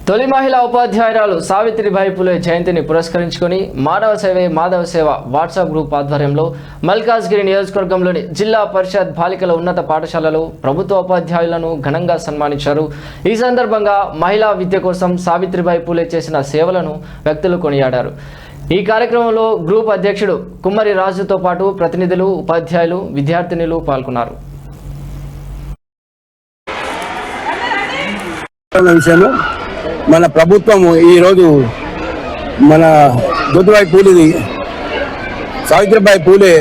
తొలి మహిళా ఉపాధ్యాయురాలు సావిత్రిబాయి పూలే జయంతిని పురస్కరించుకొని మానవ సేవే మాధవ సేవ వాట్సాప్ గ్రూప్ ఆధ్వర్యంలో మల్కాజ్గిరి నియోజకవర్గంలోని జిల్లా పరిషత్ బాలికల ఉన్నత పాఠశాలలో ప్రభుత్వ ఉపాధ్యాయులను ఘనంగా సన్మానించారు। ఈ సందర్భంగా మహిళా విద్య కోసం సావిత్రిబాయి పూలే చేసిన సేవలను వ్యక్తులు కొనియాడారు। ఈ కార్యక్రమంలో గ్రూప్ అధ్యక్షుడు కుమ్మరి రాజుతో పాటు ప్రతినిధులు, ఉపాధ్యాయులు, విద్యార్థినులు పాల్గొన్నారు। మన ప్రభుత్వం ఈరోజు మన జ్యోతిబాయి పూలేది సావిత్రిబాయి పూలే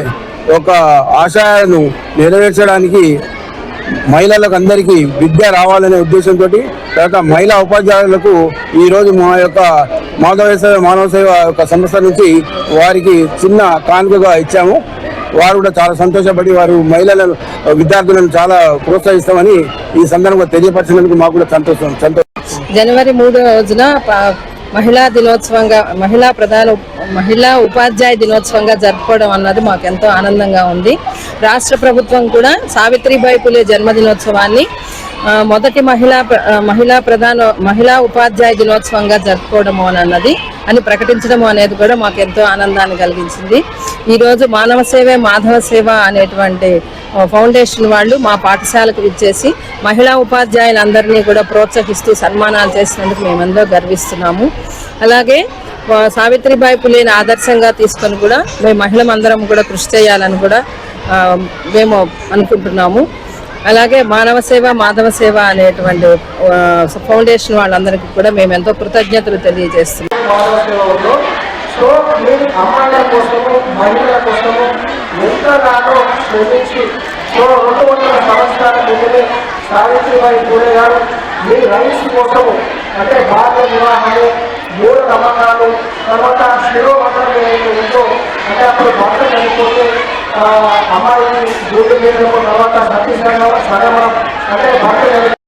ఒక ఆశయాలను నెరవేర్చడానికి మహిళలకు అందరికీ విద్య రావాలనే ఉద్దేశంతో తర్వాత మహిళా ఉపాధ్యాయులకు ఈరోజు మా యొక్క మానవ సేవ యొక్క సంస్థ నుంచి వారికి చిన్న కానుకగా ఇచ్చాము। వారు కూడా చాలా సంతోషపడి వారు మహిళలను విద్యార్థులను చాలా ప్రోత్సహిస్తామని ఈ సందర్భంగా తెలియపరిచినందుకు మాకు కూడా సంతోషం। జనవరి 3వ రోజున మహిళా దినోత్సవంగా మహిళా ఉపాధ్యాయ దినోత్సవంగా జరుపుకోవడం అన్నది మాకు ఎంతో ఆనందంగా ఉంది। రాష్ట్ర ప్రభుత్వం కూడా సావిత్రిబాయి పూలే జన్మదినోత్సవాన్ని మొదటి మహిళా ఉపాధ్యాయ దినోత్సవంగా జరుపుకోవడం అని ప్రకటించడం అనేది కూడా మాకు ఎంతో ఆనందాన్ని కలిగించింది। ఈరోజు మానవ సేవే మాధవ సేవ అనేటువంటి ఫౌండేషన్ వాళ్ళు మా పాఠశాలకు ఇచ్చేసి మహిళా ఉపాధ్యాయులందరినీ కూడా ప్రోత్సహిస్తూ సన్మానాలు చేసినందుకు మేమందరూ గర్విస్తున్నాము। అలాగే సావిత్రిబాయి పూలేని ఆదర్శంగా తీసుకొని కూడా మేము మహిళలందరం కూడా కృషి చేయాలని కూడా మేము అనుకుంటున్నాము। అలాగే మానవ సేవ మాధవ సేవ అనేటువంటి ఫౌండేషన్ వాళ్ళందరికీ కూడా మేము ఎంతో కృతజ్ఞతలు తెలియజేస్తున్నాం। సో మీరు అమ్మాయిల కోసము మహిళల కోసము ఎంతగానో శ్రమించి 200 సంవత్సరాల ముందునే సావిత్రిబాయి పూలే గారు మీ రైట్స్ కోసము అంటే బాల్య వివాహాలు, మూఢ నమ్మకాలు, తర్వాత శిరోమండలం ఏదైతే ఉందో అంటే అప్పుడు భర్త చనిపోతే అమ్మాయిని జూటు మీద తర్వాత సతీ సగమనం అంటే భర్త